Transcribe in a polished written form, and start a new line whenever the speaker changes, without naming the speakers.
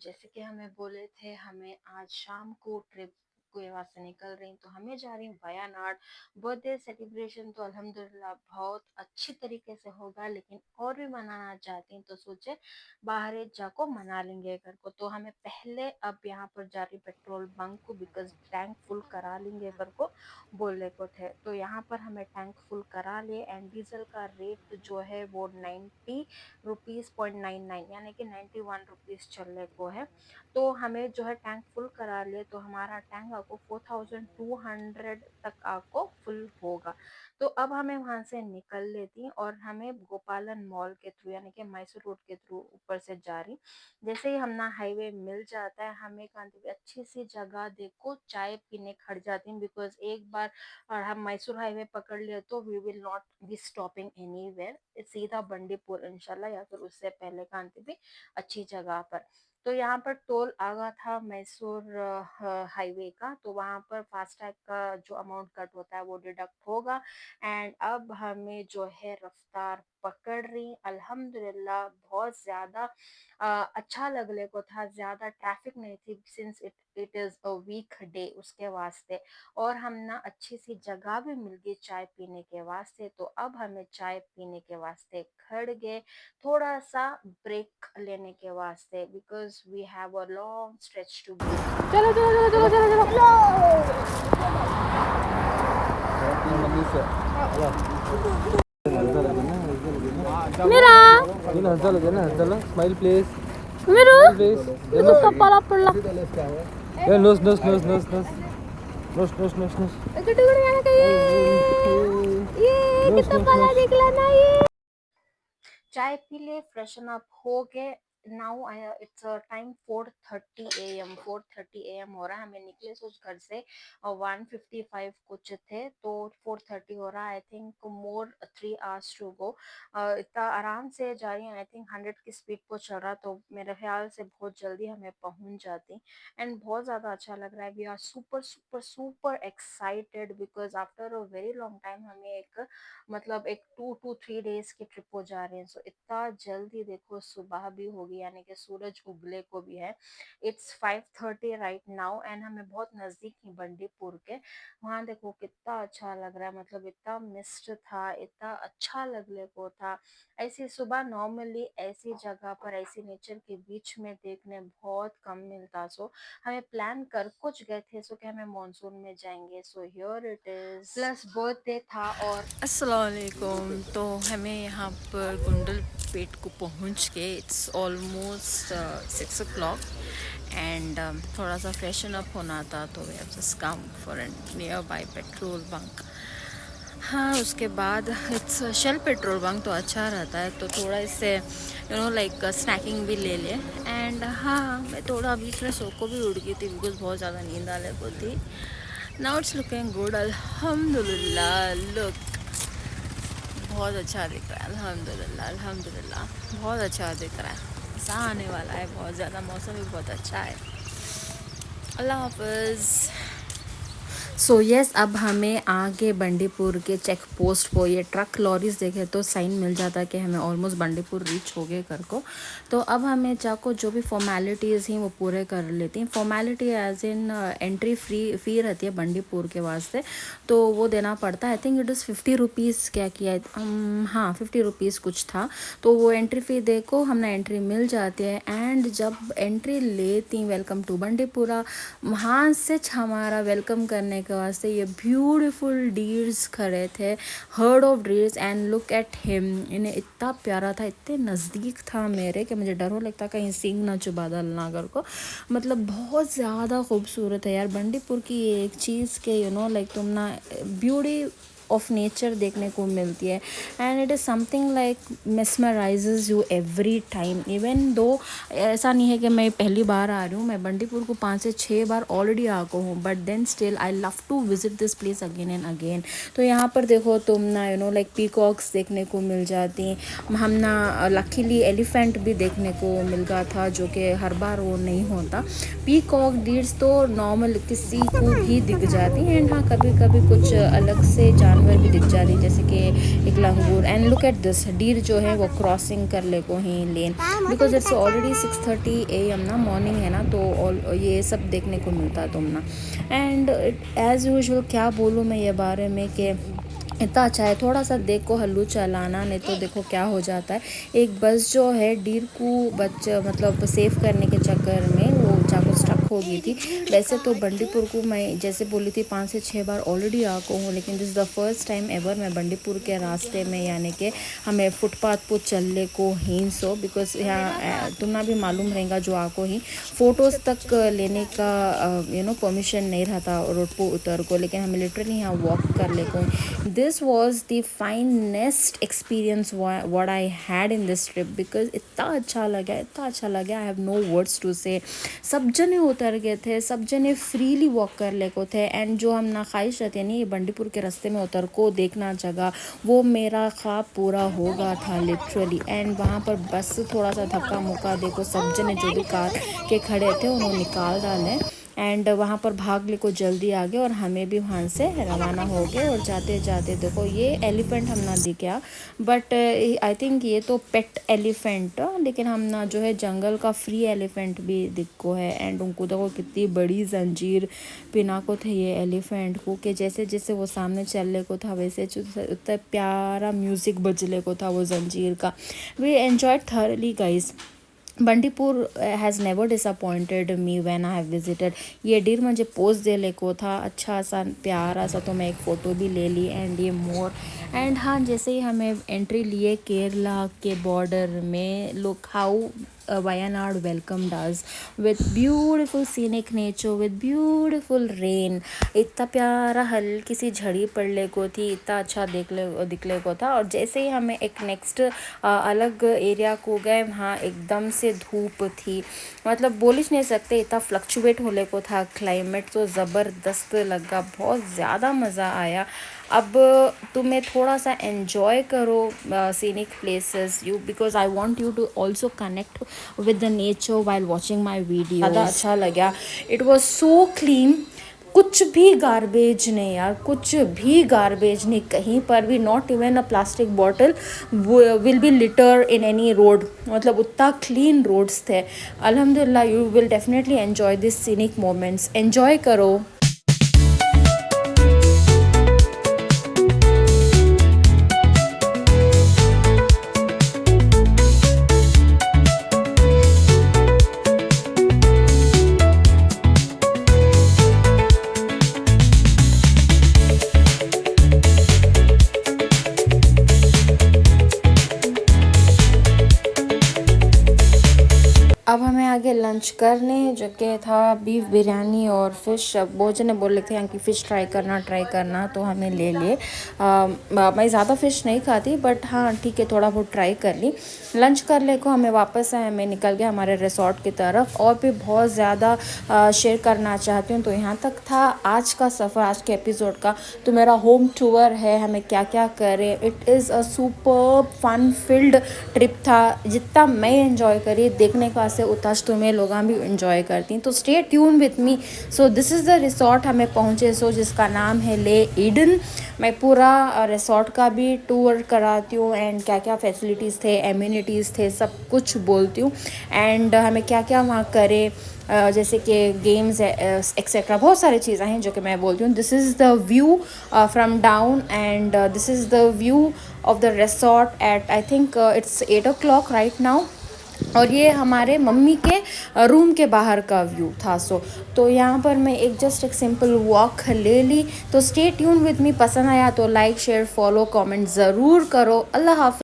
जैसे कि हमें बोले थे हमें आज शाम को ट्रिप गोवा से निकल रही, तो हमें जा रही वायानाड। बर्थडे सेलिब्रेशन तो अल्हम्दुलिल्लाह बहुत अच्छी तरीके से होगा, लेकिन और भी मनाना चाहती हैं तो सोचे बाहर जाको मना लेंगे घर को। तो हमें पहले अब यहाँ पर जा रही पेट्रोल बंक को, बिकॉज टैंक फुल करा लेंगे घर को बोले को थे। तो यहाँ पर हमें टैंक फुल करा लिए एंड डीजल का रेट जो है वो 90 रुपीज़ 0.99 यानी कि 91 रुपीज़ चलने को है। तो हमें जो है टैंक फुल करा लिए तो हमारा टैंक आपको 4200 तक आपको फुल होगा। तो अब हमें वहां से निकल लेती और हमें गोपालन मॉल के थ्रू यानी कि मैसूर रोड के थ्रू ऊपर से जा रही। जैसे ही हम ना हाईवे मिल जाता है हमें कहाँ भी अच्छी सी जगह देखो चाय पीने खड़ जाती हूँ, बिकॉज एक बार और हम मैसूर हाईवे पकड़ लिए तो we will not be stopping anywhere, सीधा बंडीपुर इंशाल्लाह या फिर उससे पहले कांति भी अच्छी जगह पर। तो यहाँ पर टोल आ गया था मैसूर हाईवे का, तो वहाँ पर फास्टैग का जो अमाउंट कट होता है वो डिडक्ट होगा। एंड अब हमें जो है रफ्तार पकड़ रही अल्हम्दुलिल्लाह बहुत ज़्यादा अच्छा लगने को था, ज़्यादा ट्रैफिक नहीं थी since it it is a week day उसके वास्ते। और हम ना अच्छी सी जगह भी मिल गई चाय पीने के वास्ते। तो अब हमें चाय पीने के वास्ते खड़ गए, थोड़ा सा ब्रेक लेने के वास्ते, because we have a long stretch to go. चलो चलो चलो चलो चलो चलो मेरा
स्माइल प्लीज
मेरू
प्लीज
itu kepala pula
नोस नोस नोस नोस नोस नोस नोस नोस नोस
gede-gede anak ये कितना पाला निकला ना ये। चाय पी ले, फ्रेशन अप हो गए। Now it's time 4:30 AM 4:30 AM हो रहा है। हमें निकले सोच घर से 1:55 कुछ थे, तो 4:30 हो रहा है। I think more 3 hours to go. इतना आराम से जा रही है, आई थिंक 100 की स्पीड पर चल रहा, तो मेरे ख्याल से बहुत जल्दी हमें पहुंच जाती। एंड बहुत ज़्यादा अच्छा लग रहा है। We are super super super excited because after a very long time हमें एक मतलब एक 2 to 3 डेज की ट्रिप हो जा रहे हैं। सो इतना जल्दी देखो सुबह भी होगी यानी कि सूरज उगले को भी है। इट्स 5:30 राइट नाउ एंड हमें बहुत नज़दीक ही बंडीपुर के। वहाँ देखो कितना अच्छा लग रहा है, मतलब इतना मिस्ट था, इतना अच्छा लगने को था। ऐसी सुबह नॉर्मली ऐसी जगह पर ऐसी नेचर के बीच में देखने बहुत कम मिलता। सो हमें प्लान कर कुछ गए थे सो कि हमें मॉनसून में जाएंगे। So here it is plus birthday था। और अस्सलाम वालेकुम। तो हमें यहाँ पर गुंडल पेट को पहुँच के इट्स ऑलमोस्ट 6 o'clock एंड थोड़ा सा फ्रेशन अप होना था, तो we have just come for an nearby petrol bunk. हाँ, उसके बाद इट्स शेल पेट्रोल बंक तो अच्छा रहता है, तो थोड़ा इससे लाइक स्नैकिंग भी ले लिए। एंड हाँ, मैं थोड़ा बीच में सो को भी उड़ गई थी बिकॉज बहुत ज़्यादा नींद आने को थी। नाउ इट्स लुकिंग गुड अल्हम्दुलिल्लाह। लुक बहुत अच्छा दिख रहा है अल्हम्दुलिल्लाह अल्हम्दुलिल्लाह, बहुत अच्छा दिख रहा है। मज़ा आने वाला है बहुत ज़्यादा, मौसम भी बहुत अच्छा है। अल्लाह हाफ़िज़। सो यस, अब हमें आगे बंडीपुर के चेक पोस्ट को ये ट्रक लॉरीज देखे तो साइन मिल जाता है कि हमें ऑलमोस्ट बंडीपुर रीच हो गए घर को। तो अब हमें जाको जो भी फॉर्मेलिटीज़ हैं वो पूरे कर लेती हैं। Formality as in entry fee रहती है बंडीपुर के वास्ते, तो वो देना पड़ता है। I think it is 50 rupees क्या किया, हाँ 50 रुपीज़ कुछ था। तो वो एंट्री फ़ी देखो हमने एंट्री मिल जाती है। एंड जब एंट्री लेती वेलकम टू बंडीपुरा, वहाँ से हमारा वेलकम करने के वास्ते ये ब्यूटीफुल डीर्स खड़े थे, herd of deers. And look at him, इन्हें इतना प्यारा था, इतने नज़दीक था मेरे कि मुझे डर हो लगता कहीं सींग ना चुबा डालना घर को। मतलब बहुत ज़्यादा खूबसूरत है यार बंडीपुर की ये एक चीज़ के लाइक तुम ना ब्यूटी ऑफ नेचर देखने को मिलती है। And it is something like mesmerises you every time, even though ऐसा नहीं है कि मैं पहली बार आ रही हूँ, मैं बंडीपुर को 5 से 6 बार ऑलरेडी आ गई हूँ, but then still I love to visit this place again and again. तो यहाँ पर देखो तुम ना लाइक पीकॉक्स देखने को मिल जाती। हम ना लकीली एलिफेंट भी देखने को मिल गया था, जो कि हर बार वो नहीं होता। पीकॉक डीर्स तो नॉर्मल किसी को भी दिख जाती हैं। एंड हाँ, कभी कभी कुछ अलग से जान जानवर भी दिख जा रही, जैसे कि एक लंगूर। And look at this, deer जो है वो क्रॉसिंग कर ले को ही lane, because it's already 6:30 AM ना, मॉर्निंग है ना, तो ये सब देखने को मिलता है तुम ना। एंड एज़ यूजुअल क्या बोलूँ मैं ये बारे में कि इतना अच्छा है। थोड़ा सा देखो हल्लू चलाना, नहीं तो देखो क्या हो जाता है। एक बस जो है डीर को मतलब सेव करने के चक्कर में वो चाकू स्टक हो गई थी। वैसे तो बंडीपुर को मैं जैसे बोली थी 5 से 6 बार ऑलरेडी आ को हूँ, लेकिन this is the first time ever मैं बंडीपुर के रास्ते में, यानी कि हमें फुटपाथ पर चलने को ही सो, बिकॉज यहाँ तुम्हें भी मालूम रहेगा जो आको ही फ़ोटोज़ तक लेने का परमिशन नहीं रहता रोड पर उतर को, लेकिन हमें लिटरली यहाँ वॉक कर ले को। This was the finest experience what I had in this trip, because इतना अच्छा लगा, इतना अच्छा लगा, I have no words to say. सब जने उतर गए थे, सब जने फ्रीली वॉक कर ले को थे। एंड जो हम ना ख्वाहिश रहती है नहीं, ये बंडीपुर के रास्ते में उतर को देखना जगह, वो मेरा ख्वाब पूरा हो गया था लिटरली। एंड वहाँ पर बस थोड़ा सा धक्का मुक्का देखो, सब जने जो भी कार के खड़े थे उन्होंने निकाल डाले। एंड वहाँ पर भागने को जल्दी आ गए और हमें भी वहाँ से रवाना हो गए। और जाते जाते देखो ये एलिफेंट हम ना दिखा, बट आई थिंक ये तो पेट एलिफेंट, लेकिन हम ना जो है जंगल का फ्री एलिफेंट भी दिखो है। एंड उनको देखो कितनी बड़ी जंजीर पिना को थे ये एलिफेंट को, कि जैसे जैसे वो सामने चलने को था वैसे उतना प्यारा म्यूज़िक बजले को था वो जंजीर का। We enjoyed thoroughly guys. Bandipur has never disappointed me when I have visited. ये डीर मुझे पोज दे को था, अच्छा सा प्यारा सा, तो मैं एक फ़ोटो भी ले ली। एंड ये मोर, एंड हाँ जैसे ही हमें एंट्री लिए केरला के बॉर्डर में, look how Wayanad welcomed us with beautiful scenic nature, with beautiful rain। इतना प्यारा हल्की सी झड़ी पड़ने को थी, इतना अच्छा दिखने को था। और जैसे ही हमें एक नेक्स्ट अलग एरिया को गए, वहाँ एकदम से धूप थी, मतलब बोल ही नहीं सकते, इतना फ्लक्चुएट होने को था क्लाइमेट, तो ज़बरदस्त लगा, बहुत ज़्यादा मज़ा आया। अब तुम्हें थोड़ा सा एन्जॉय करो scenic places you, because I want you to also connect with the nature while watching my video. ज़्यादा अच्छा लगा, इट वॉज सो क्लीन, कुछ भी गार्बेज नहीं यार, कुछ भी गार्बेज नहीं कहीं पर भी, not even a plastic bottle will be litre in any road, मतलब उतना क्लीन रोड्स थे। अल्हम्दुलिल्लाह, you will definitely enjoy this scenic moments, enjoy करो। अब हमें आगे लंच करने, जो कि था बीफ बिरयानी और फ़िश। बहुत जने बोल रहे थे यहाँ की फ़िश ट्राई करना, तो हमें ले लिए। मैं ज़्यादा फ़िश नहीं खाती, बट हाँ ठीक है, थोड़ा बहुत ट्राई कर ली। लंच कर ले को हमें वापस आए, हमें निकल गया हमारे रिसोर्ट की तरफ। और भी बहुत ज़्यादा शेयर करना चाहती हूँ, तो यहाँ तक था आज का सफ़र, आज के एपिसोड का। तो मेरा होम टूर है, हमें क्या क्या करें, it is a superb fun filled trip था। जितना मैं एंजॉय करी देखने का से उताज तुम्हें लोग भी एंजॉय करती हैं, तो stay tune with me. So this is the resort हमें पहुँचे, सो जिसका नाम है ले ईडन। मैं पूरा रिसोर्ट का भी टूर कराती हूँ, एंड क्या क्या फैसिलिटीज़ थे, एम्यूनिटीज़ थे, सब कुछ बोलती हूँ। एंड हमें क्या क्या वहाँ करें, जैसे कि गेम्स एक्सेट्रा, बहुत सारी चीज़ें हैं जो कि मैं बोलती हूँ। This is the view from down, and this is the view of the resort at I think it's 8 o'clock right now. और ये हमारे मम्मी के रूम के बाहर का व्यू था। तो यहाँ पर मैं जस्ट एक सिंपल वॉक ले ली। तो स्टे ट्यून विद मी, पसंद आया तो लाइक शेयर फॉलो कमेंट ज़रूर करो। अल्लाह हाफ़िज़।